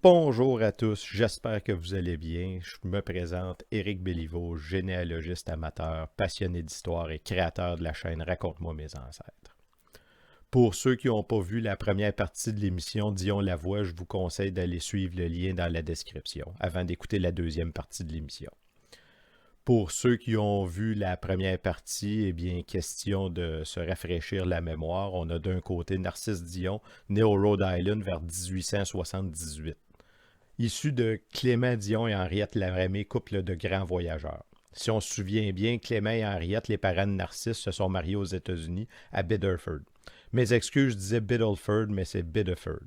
Bonjour à tous, j'espère que vous allez bien. Je me présente Éric Béliveau, généalogiste amateur, passionné d'histoire et créateur de la chaîne Raconte-moi mes ancêtres. Pour ceux qui n'ont pas vu la première partie de l'émission Dion la voix, je vous conseille d'aller suivre le lien dans la description avant d'écouter la deuxième partie de l'émission. Pour ceux qui ont vu la première partie, eh bien, question de se rafraîchir la mémoire, on a d'un côté Narcisse Dion, né au Rhode Island vers 1878. Issu de Clément Dion et Henriette Laramé, couple de grands voyageurs. Si on se souvient bien, Clément et Henriette, les parents de Narcisse, se sont mariés aux États-Unis, à Biddeford. Mes excuses, je disais Biddleford, mais c'est Biddeford.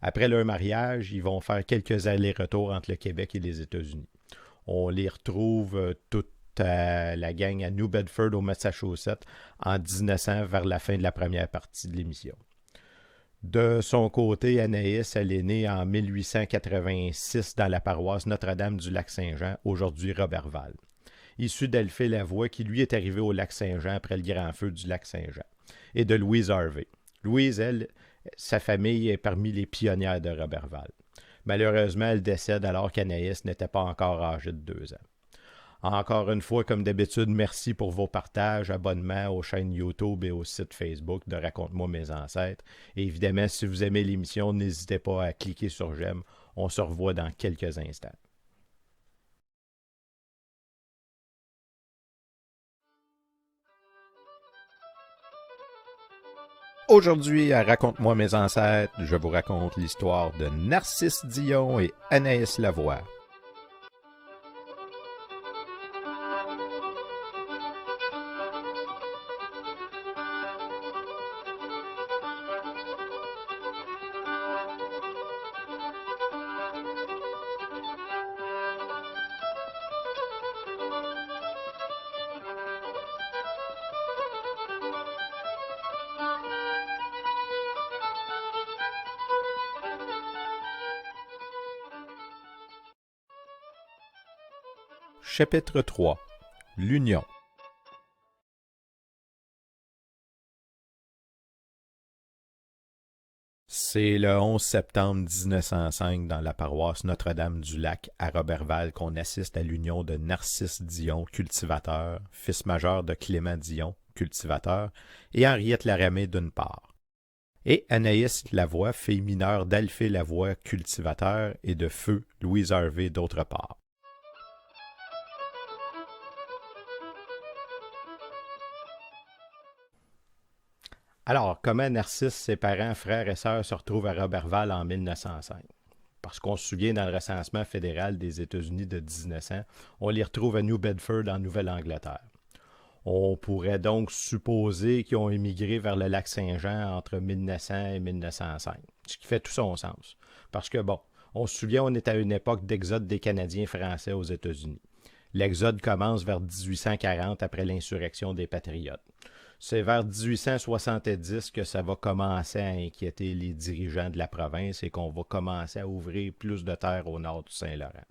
Après leur mariage, ils vont faire quelques allers-retours entre le Québec et les États-Unis. On les retrouve toute la gang à New Bedford, au Massachusetts, en 1900, vers la fin de la première partie de l'émission. De son côté, Anaïs, elle est née en 1886 dans la paroisse Notre-Dame du Lac-Saint-Jean, aujourd'hui Roberval. Issue d'Alphée Lavoie, qui lui est arrivé au Lac-Saint-Jean après le grand feu du Lac-Saint-Jean, et de Louise Harvey. Louise, elle, sa famille est parmi les pionnières de Roberval. Malheureusement, elle décède alors qu'Anaïs n'était pas encore âgée de 2 ans. Encore une fois, comme d'habitude, merci pour vos partages, abonnements aux chaînes YouTube et au site Facebook de Raconte-moi mes ancêtres. Et évidemment, si vous aimez l'émission, n'hésitez pas à cliquer sur j'aime. On se revoit dans quelques instants. Aujourd'hui, à Raconte-moi mes ancêtres, je vous raconte l'histoire de Narcisse Dion et Anaïs Lavoie. Chapitre 3. L'Union. C'est le 11 septembre 1905 dans la paroisse Notre-Dame-du-Lac à Roberval qu'on assiste à l'union de Narcisse Dion, cultivateur, fils majeur de Clément Dion, cultivateur, et Henriette Laramé d'une part, et Anaïs Lavoie, fille mineure d'Alphée Lavoie, cultivateur, et de Feu Louise Harvey d'autre part. Alors, comment Narcisse, ses parents, frères et sœurs se retrouvent à Roberval en 1905? Parce qu'on se souvient dans le recensement fédéral des États-Unis de 1900, on les retrouve à New Bedford en Nouvelle-Angleterre. On pourrait donc supposer qu'ils ont émigré vers le lac Saint-Jean entre 1900 et 1905, ce qui fait tout son sens. Parce que bon, on se souvient, on est à une époque d'exode des Canadiens français aux États-Unis. L'exode commence vers 1840 après l'insurrection des Patriotes. C'est vers 1870 que ça va commencer à inquiéter les dirigeants de la province et qu'on va commencer à ouvrir plus de terres au nord du Saint-Laurent.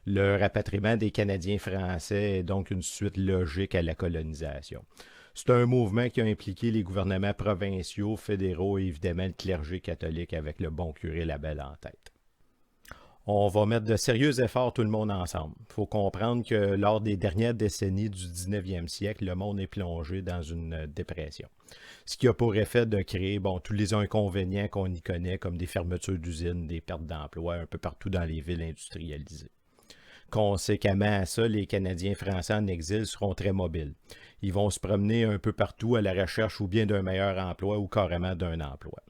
Le rapatriement des Canadiens français est donc une suite logique à la colonisation. C'est un mouvement qui a impliqué les gouvernements provinciaux, fédéraux et évidemment le clergé catholique avec le bon curé Labelle en tête. On va mettre de sérieux efforts tout le monde ensemble. Il faut comprendre que lors des dernières décennies du 19e siècle, le monde est plongé dans une dépression. Ce qui a pour effet de créer tous les inconvénients qu'on y connaît, comme des fermetures d'usines, des pertes d'emplois un peu partout dans les villes industrialisées. Conséquemment à ça, les Canadiens français en exil seront très mobiles. Ils vont se promener un peu partout à la recherche ou bien d'un meilleur emploi ou carrément d'un emploi.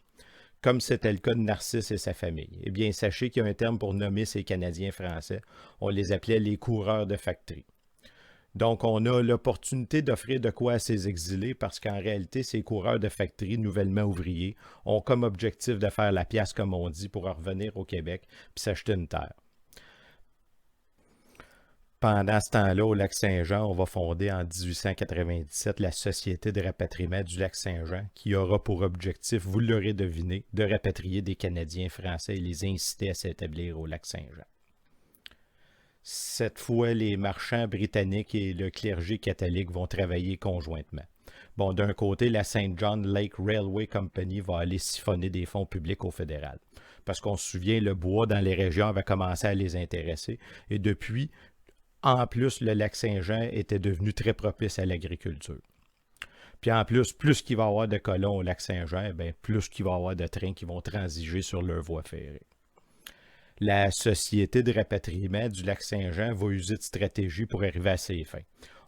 Comme c'était le cas de Narcisse et sa famille. Eh bien, sachez qu'il y a un terme pour nommer ces Canadiens français. On les appelait les coureurs de factory. Donc, on a l'opportunité d'offrir de quoi à ces exilés parce qu'en réalité, ces coureurs de factory nouvellement ouvriers ont comme objectif de faire la pièce, comme on dit, pour revenir au Québec puis s'acheter une terre. Pendant ce temps-là, au Lac-Saint-Jean, on va fonder en 1897 la Société de rapatriement du Lac-Saint-Jean qui aura pour objectif, vous l'aurez deviné, de rapatrier des Canadiens français et les inciter à s'établir au Lac-Saint-Jean. Cette fois, les marchands britanniques et le clergé catholique vont travailler conjointement. Bon, d'un côté, la St. John Lake Railway Company va aller siphonner des fonds publics au fédéral. parce qu'on se souvient, le bois dans les régions avait commencé à les intéresser. Et depuis, en plus, le lac Saint-Jean était devenu très propice à l'agriculture. Puis en plus qu'il va y avoir de colons au lac Saint-Jean, bien, plus qu'il va y avoir de trains qui vont transiger sur leur voie ferrée. La Société de rapatriement du lac Saint-Jean va user de stratégie pour arriver à ses fins.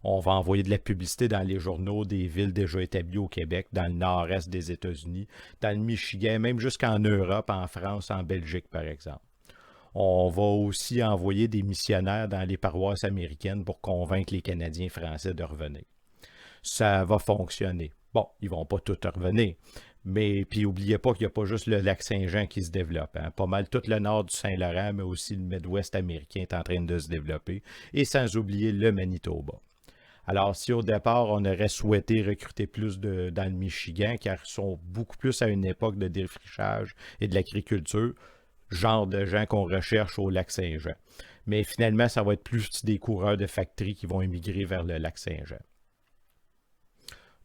On va envoyer de la publicité dans les journaux des villes déjà établies au Québec, dans le nord-est des États-Unis, dans le Michigan, même jusqu'en Europe, en France, en Belgique, par exemple. On va aussi envoyer des missionnaires dans les paroisses américaines pour convaincre les Canadiens français de revenir. Ça va fonctionner. Bon, ils vont pas tous revenir. Mais puis n'oubliez pas qu'il n'y a pas juste le lac Saint-Jean qui se développe. Hein. Pas mal tout le nord du Saint-Laurent, mais aussi le Midwest américain est en train de se développer. Et sans oublier le Manitoba. Alors, si au départ, on aurait souhaité recruter plus dans le Michigan, car ils sont beaucoup plus à une époque de défrichage et de l'agriculture, genre de gens qu'on recherche au lac Saint-Jean. Mais finalement, ça va être plus des coureurs de factories qui vont émigrer vers le lac Saint-Jean.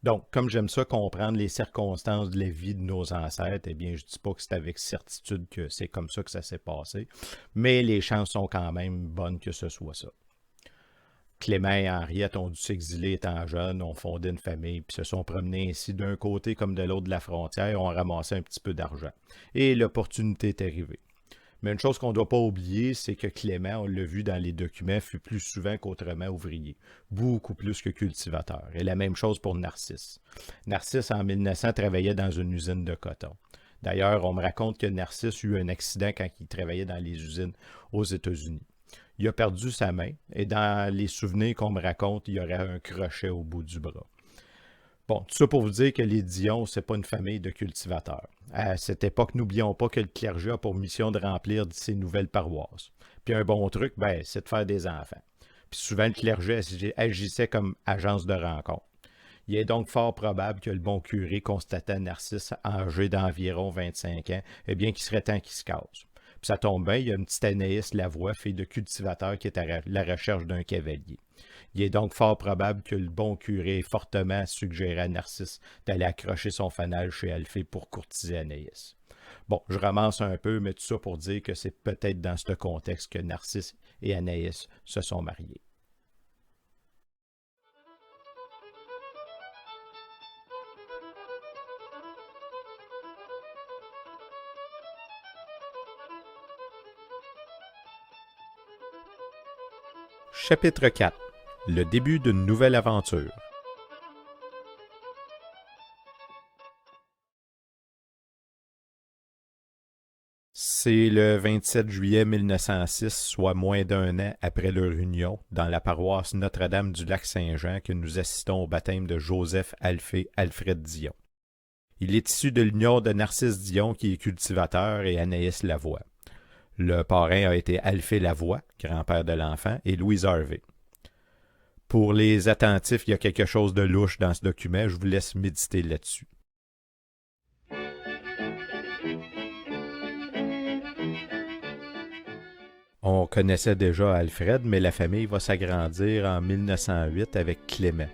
Donc, comme j'aime ça comprendre les circonstances de la vie de nos ancêtres, eh bien, je ne dis pas que c'est avec certitude que c'est comme ça que ça s'est passé, mais les chances sont quand même bonnes que ce soit ça. Clément et Henriette ont dû s'exiler étant jeunes, ont fondé une famille, puis se sont promenés ainsi d'un côté comme de l'autre de la frontière, ont ramassé un petit peu d'argent. Et l'opportunité est arrivée. Mais une chose qu'on ne doit pas oublier, c'est que Clément, on l'a vu dans les documents, fut plus souvent qu'autrement ouvrier, beaucoup plus que cultivateur. Et la même chose pour Narcisse. Narcisse, en 1900, travaillait dans une usine de coton. D'ailleurs, on me raconte que Narcisse eut un accident quand il travaillait dans les usines aux États-Unis. Il a perdu sa main, et dans les souvenirs qu'on me raconte, il y aurait un crochet au bout du bras. Bon, tout ça pour vous dire que les Dion, c'est pas une famille de cultivateurs. À cette époque, n'oublions pas que le clergé a pour mission de remplir ses nouvelles paroisses. Puis un bon truc, ben, c'est de faire des enfants. Puis souvent, le clergé agissait comme agence de rencontre. Il est donc fort probable que le bon curé constatant Narcisse âgé d'environ 25 ans, eh bien qu'il serait temps qu'il se casse. Puis ça tombe bien, il y a une petite Anaïs Lavoie, fille de cultivateur, qui est à la recherche d'un cavalier. Il est donc fort probable que le bon curé ait fortement suggéré à Narcisse d'aller accrocher son fanal chez Alphée pour courtiser Anaïs. Bon, je ramasse un peu, mais tout ça pour dire que c'est peut-être dans ce contexte que Narcisse et Anaïs se sont mariés. Chapitre 4. Le début d'une nouvelle aventure. C'est le 27 juillet 1906, soit moins d'un an après leur union, dans la paroisse Notre-Dame du Lac-Saint-Jean, que nous assistons au baptême de Joseph Alphée Alfred Dion. Il est issu de l'union de Narcisse Dion, qui est cultivateur, et Anaïs Lavoie. Le parrain a été Alphée Lavoie, grand-père de l'enfant, et Louise Harvey. Pour les attentifs, il y a quelque chose de louche dans ce document, je vous laisse méditer là-dessus. On connaissait déjà Alfred, mais la famille va s'agrandir en 1908 avec Clément.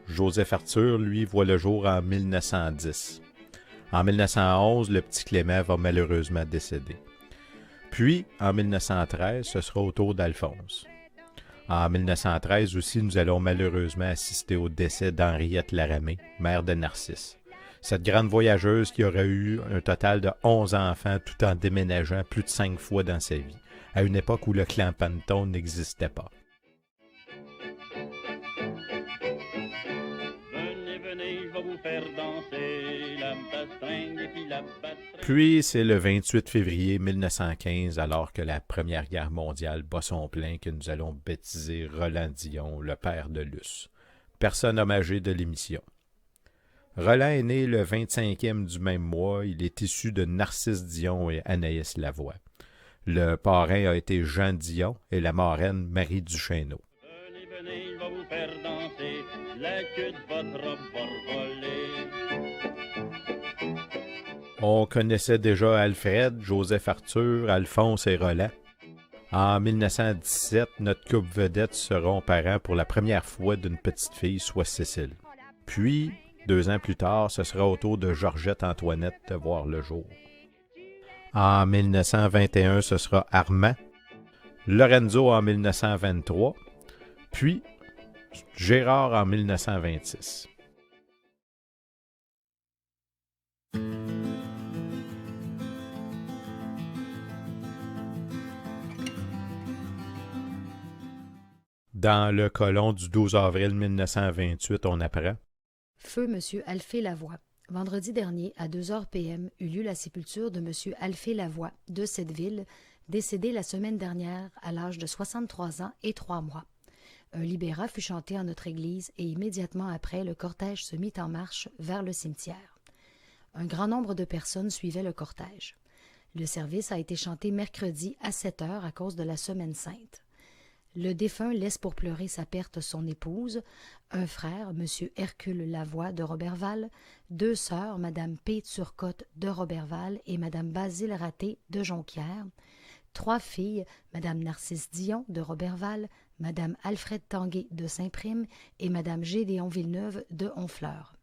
Joseph Arthur, lui, voit le jour en 1910. En 1911, le petit Clément va malheureusement décéder. Puis, en 1913, ce sera au tour d'Alphonse. En 1913 aussi, nous allons malheureusement assister au décès d'Henriette Laramée, mère de Narcisse. Cette grande voyageuse qui aurait eu un total de 11 enfants tout en déménageant plus de 5 fois dans sa vie, à une époque où le clan Panton n'existait pas. Puis, c'est le 28 février 1915, alors que la Première Guerre mondiale bat son plein, que nous allons baptiser Roland Dion, le père de Luce, personne hommagée de l'émission. Roland est né le 25e du même mois. Il est issu de Narcisse Dion et Anaïs Lavoie. Le parrain a été Jean Dion et la marraine Marie Duchesneau. Venez, venez, il va vous faire danser, la queue de votre robe va voler. On connaissait déjà Alfred, Joseph Arthur, Alphonse et Roland. En 1917, notre couple vedette seront parents pour la première fois d'une petite fille, soit Cécile. Puis, 2 ans plus tard, ce sera au tour de Georgette Antoinette de voir le jour. En 1921, ce sera Armand. Lorenzo en 1923. Puis Gérard en 1926. Dans le colon du 12 avril 1928, on apprend. Feu M. Alphée Lavoie. Vendredi dernier, à 2h p.m., eut lieu la sépulture de M. Alphée Lavoie de cette ville, décédé la semaine dernière à l'âge de 63 ans et 3 mois. Un libéra fut chanté en notre église et immédiatement après, le cortège se mit en marche vers le cimetière. Un grand nombre de personnes suivaient le cortège. Le service a été chanté mercredi à 7h à cause de la Semaine sainte. Le défunt laisse pour pleurer sa perte son épouse, un frère, M. Hercule Lavoie de Roberval, deux sœurs, Mme P. Turcotte de Roberval et Mme Basile Raté de Jonquière, trois filles, Mme Narcisse Dion de Roberval, Mme Alfred Tanguay de Saint-Prime et Mme Gédéon Villeneuve de Honfleur.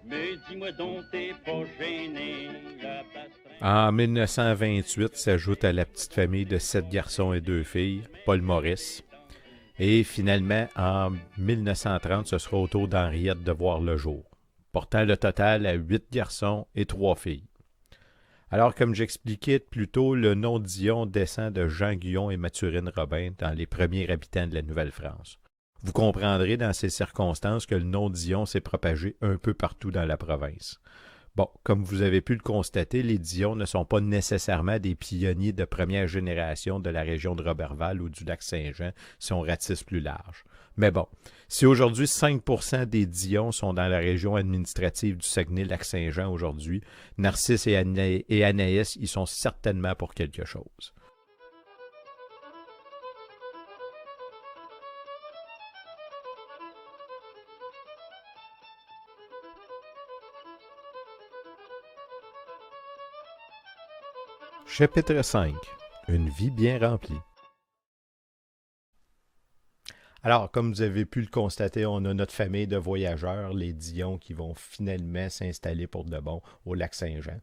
Mais dis-moi donc, t'es pas gêné, En 1928, s'ajoute à la petite famille de 7 garçons et 2 filles, Paul Maurice. Et finalement, en 1930, ce sera au tour d'Henriette de voir le jour, portant le total à 8 garçons et 3 filles. Alors, comme j'expliquais plus tôt, le nom Dion descend de Jean Guyon et Mathurine Robin dans les premiers habitants de la Nouvelle-France. Vous comprendrez dans ces circonstances que le nom Dion s'est propagé un peu partout dans la province. Bon, comme vous avez pu le constater, les Dion ne sont pas nécessairement des pionniers de première génération de la région de Roberval ou du lac Saint-Jean si on ratisse plus large. Mais bon, si aujourd'hui 5% des Dion sont dans la région administrative du Saguenay-Lac-Saint-Jean aujourd'hui, Narcisse et Anaïs y sont certainement pour quelque chose. Chapitre 5. Une vie bien remplie. Alors, comme vous avez pu le constater, on a notre famille de voyageurs, les Dion, qui vont finalement s'installer pour de bon au lac Saint-Jean.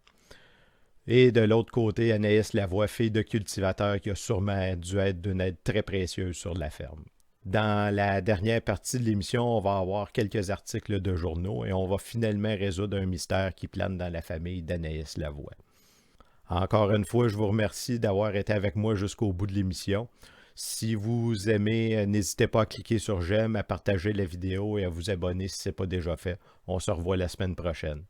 Et de l'autre côté, Anaïs Lavoie, fille de cultivateur qui a sûrement dû être d'une aide très précieuse sur la ferme. Dans la dernière partie de l'émission, on va avoir quelques articles de journaux et on va finalement résoudre un mystère qui plane dans la famille d'Anaïs Lavoie. Encore une fois, je vous remercie d'avoir été avec moi jusqu'au bout de l'émission. Si vous aimez, n'hésitez pas à cliquer sur j'aime, à partager la vidéo et à vous abonner si ce n'est pas déjà fait. On se revoit la semaine prochaine.